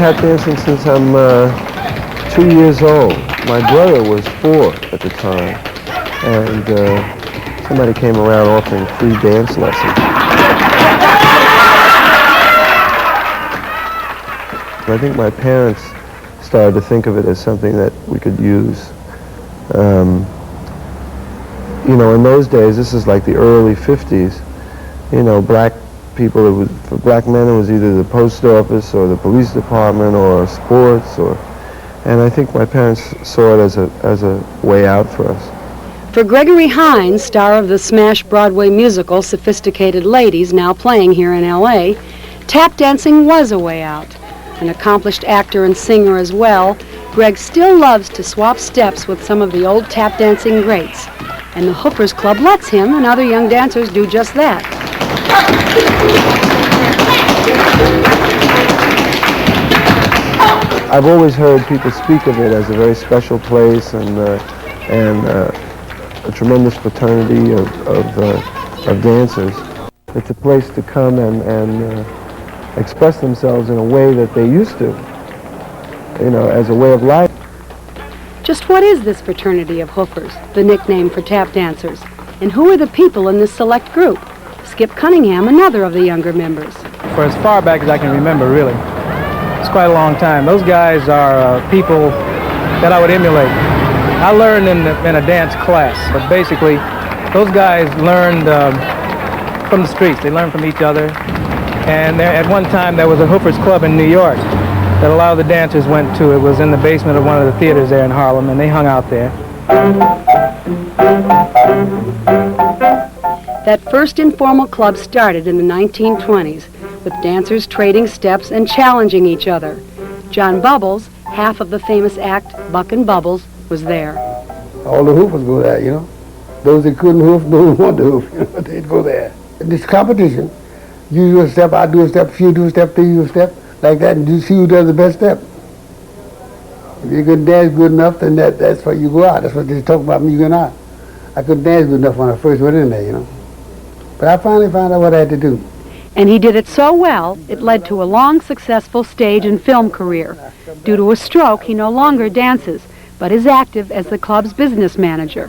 tap dancing since I'm 2 years old. My brother was 4 at the time, and somebody came around offering free dance lessons. I think my parents started to think of it as something that we could use. You know, in those days, this is like the early 50s, you know, black people, for black men it was either the post office or the police department or sports, and I think my parents saw it as a way out for us. For Gregory Hines, star of the smash Broadway musical Sophisticated Ladies, now playing here in L.A., tap dancing was a way out. An accomplished actor and singer as well, Greg still loves to swap steps with some of the old tap dancing greats, and the Hoofers Club lets him and other young dancers do just that. I've always heard people speak of it as a very special place and a tremendous fraternity of dancers. It's a place to come and express themselves in a way that they used to, you know, as a way of life. Just what is this fraternity of Hoofers, the nickname for tap dancers? And who are the people in this select group? Skip Cunningham, another of the younger members. For as far back as I can remember, really. It's quite a long time. Those guys are people that I would emulate. I learned in a dance class, but basically those guys learned from the streets. They learned from each other. And at one time there was a Hoofers Club in New York that a lot of the dancers went to. It was in the basement of one of the theaters there in Harlem, and they hung out there. That first informal club started in the 1920s, with dancers trading steps and challenging each other. John Bubbles, half of the famous act Buck and Bubbles, was there. All the hoopers go there, you know. Those that couldn't hoof, those who wanted to hoof, you know, they'd go there. This competition, you do a step, I do a step, you do a step, you do a step, like that, and you see who does the best step. If you can dance good enough, then that's why you go out. That's what they talk about me going out. I couldn't dance good enough when I first went in there, you know. But I finally found out what I had to do. And he did it so well, it led to a long, successful stage and film career. Due to a stroke, he no longer dances, but is active as the club's business manager.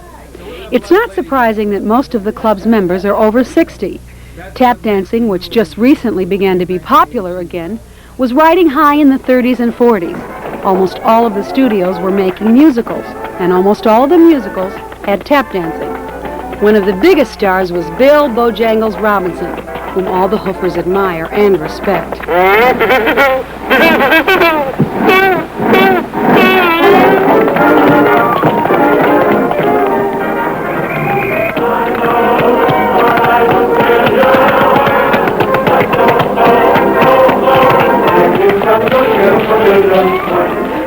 It's not surprising that most of the club's members are over 60. Tap dancing, which just recently began to be popular again, was riding high in the 30s and 40s. Almost all of the studios were making musicals, and almost all of the musicals had tap dancing. One of the biggest stars was Bill Bojangles Robinson, whom all the Hoofers admire and respect.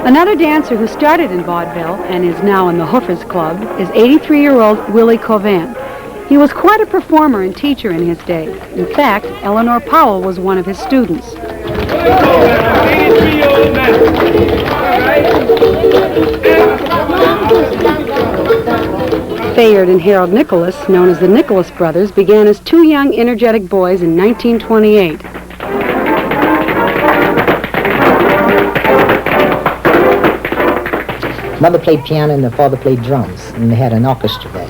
Another dancer who started in vaudeville and is now in the Hoofers Club is 83-year-old Willie Covan. He was quite a performer and teacher in his day. In fact, Eleanor Powell was one of his students. Fayard and Harold Nicholas, known as the Nicholas Brothers, began as two young, energetic boys in 1928. Mother played piano and the father played drums, and they had an orchestra there.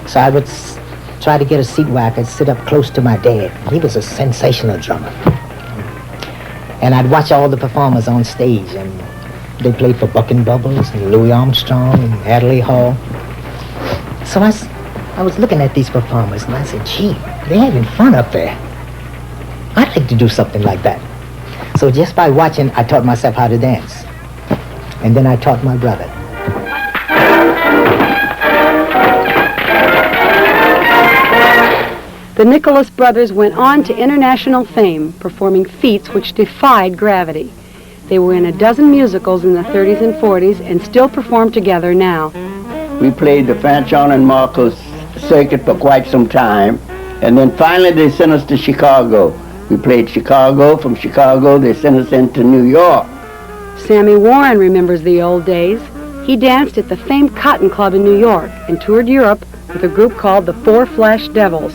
So I would try to get a seat where I could sit up close to my dad. He was a sensational drummer. And I'd watch all the performers on stage, and they played for Buck and Bubbles and Louis Armstrong and Adelaide Hall. So I was looking at these performers, and I said, gee, they're having fun up there. I'd like to do something like that. So just by watching, I taught myself how to dance. And then I taught my brother. The Nicholas brothers went on to international fame, performing feats which defied gravity. They were in a dozen musicals in the 30s and 40s and still perform together now. We played the Franchon and Marcos circuit for quite some time, and then finally they sent us to Chicago. We played Chicago. From Chicago, they sent us into New York. Sammy Warren remembers the old days. He danced at the famed Cotton Club in New York and toured Europe with a group called the Four Flash Devils.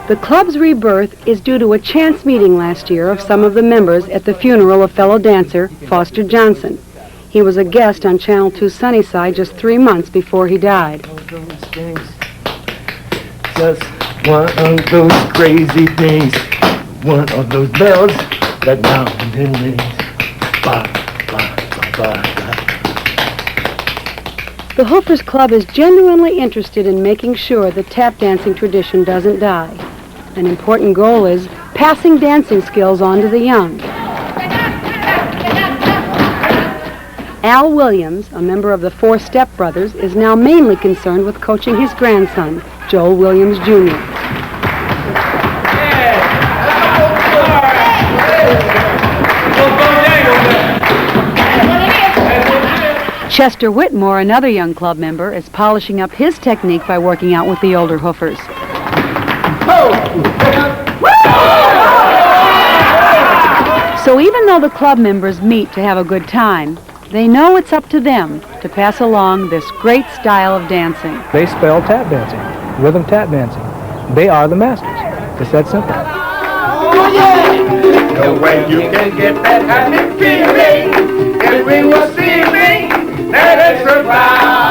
The club's rebirth is due to a chance meeting last year of some of the members at the funeral of fellow dancer Foster Johnson. He was a guest on Channel 2 Sunnyside just 3 months before he died. Just one of those crazy things, one of those bells that now and then rings. Ba, ba, ba, ba. The Hoofers Club is genuinely interested in making sure the tap dancing tradition doesn't die. An important goal is passing dancing skills on to the young. Al Williams, a member of the Four Step Brothers, is now mainly concerned with coaching his grandson, Joel Williams, Jr. Chester Whitmore, another young club member, is polishing up his technique by working out with the older Hoofers. So even though the club members meet to have a good time, they know it's up to them to pass along this great style of dancing. They spell tap dancing, rhythm tap dancing. They are the masters. It's that simple. The way you can get that happy feeling, and we were singing, let it survive.